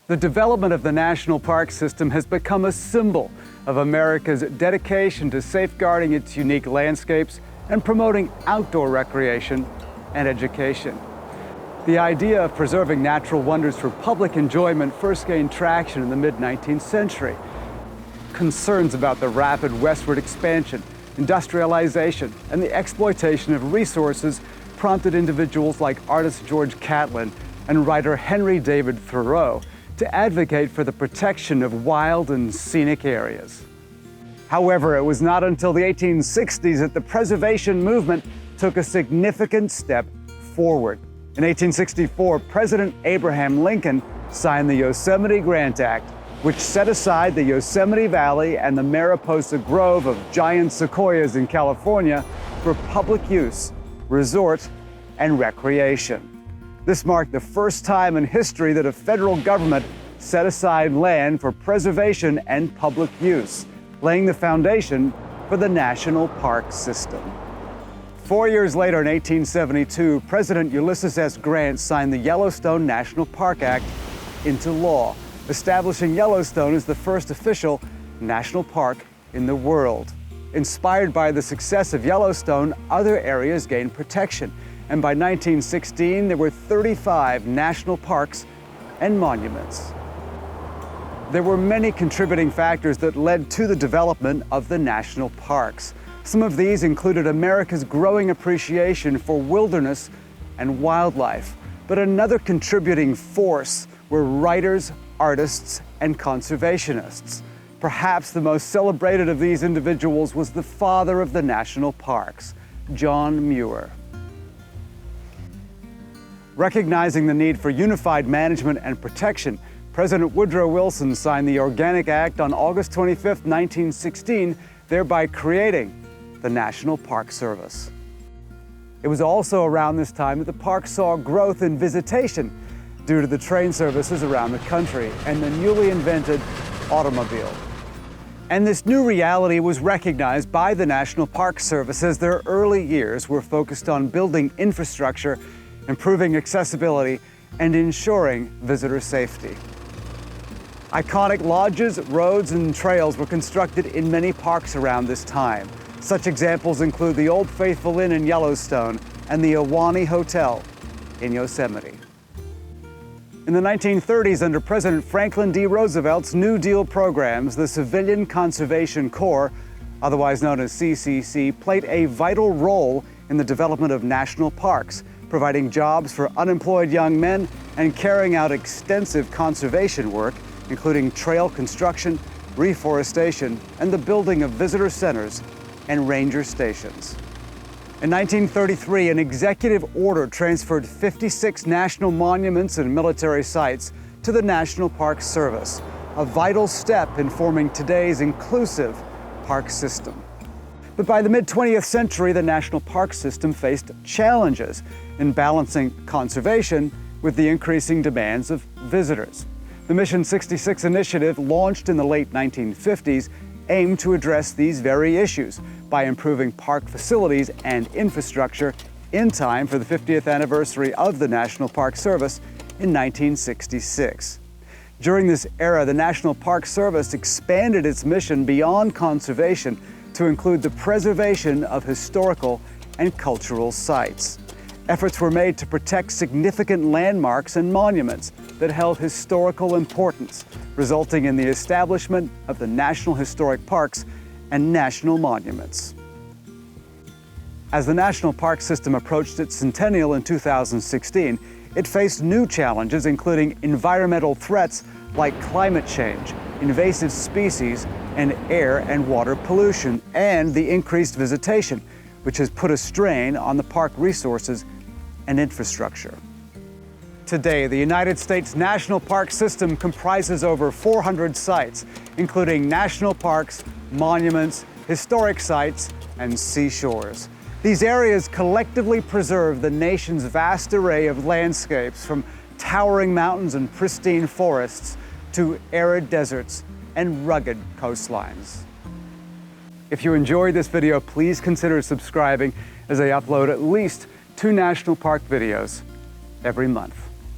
The development of the national park system has become a symbol of America's dedication to safeguarding its unique landscapes and promoting outdoor recreation and education. The idea of preserving natural wonders for public enjoyment first gained traction in the mid-19th century. Concerns about the rapid westward expansion, industrialization, and the exploitation of resources prompted individuals like artist George Catlin and writer Henry David Thoreau to advocate for the protection of wild and scenic areas. However, it was not until the 1860s that the preservation movement took a significant step forward. In 1864, President Abraham Lincoln signed the Yosemite Grant Act, which set aside the Yosemite Valley and the Mariposa Grove of giant sequoias in California for public use, resort, and recreation. This marked the first time in history that a federal government set aside land for preservation and public use, laying the foundation for the national park system. 4 years later, in 1872, President Ulysses S. Grant signed the Yellowstone National Park Act into law, establishing Yellowstone as the first official national park in the world. Inspired by the success of Yellowstone, other areas gained protection, and by 1916, there were 35 national parks and monuments. There were many contributing factors that led to the development of the national parks. Some of these included America's growing appreciation for wilderness and wildlife. But another contributing force were writers, artists, and conservationists. Perhaps the most celebrated of these individuals was the father of the national parks, John Muir. Recognizing the need for unified management and protection, President Woodrow Wilson signed the Organic Act on August 25, 1916, thereby creating the National Park Service. It was also around this time that the park saw growth in visitation due to the train services around the country and the newly invented automobile. And this new reality was recognized by the National Park Service as their early years were focused on building infrastructure, improving accessibility, and ensuring visitor safety. Iconic lodges, roads, and trails were constructed in many parks around this time. Such examples include the Old Faithful Inn in Yellowstone and the Ahwahnee Hotel in Yosemite. In the 1930s, under President Franklin D. Roosevelt's New Deal programs, the Civilian Conservation Corps, otherwise known as CCC, played a vital role in the development of national parks, providing jobs for unemployed young men and carrying out extensive conservation work, including trail construction, reforestation, and the building of visitor centers and ranger stations. In 1933, an executive order transferred 56 national monuments and military sites to the National Park Service, a vital step in forming today's inclusive park system. But by the mid-20th century, the national park system faced challenges in balancing conservation with the increasing demands of visitors. The Mission 66 initiative, launched in the late 1950s, aimed to address these very issues by improving park facilities and infrastructure in time for the 50th anniversary of the National Park Service in 1966. During this era, the National Park Service expanded its mission beyond conservation to include the preservation of historical and cultural sites. Efforts were made to protect significant landmarks and monuments that held historical importance, resulting in the establishment of the National Historic Parks and National Monuments. As the National Park System approached its centennial in 2016, it faced new challenges, including environmental threats like climate change, invasive species, and air and water pollution, and the increased visitation, which has put a strain on the park resources and infrastructure. Today, the United States National Park System comprises over 400 sites, including national parks, monuments, historic sites, and seashores. These areas collectively preserve the nation's vast array of landscapes, from towering mountains and pristine forests to arid deserts and rugged coastlines. If you enjoyed this video, please consider subscribing, as I upload at least 2 national park videos every month.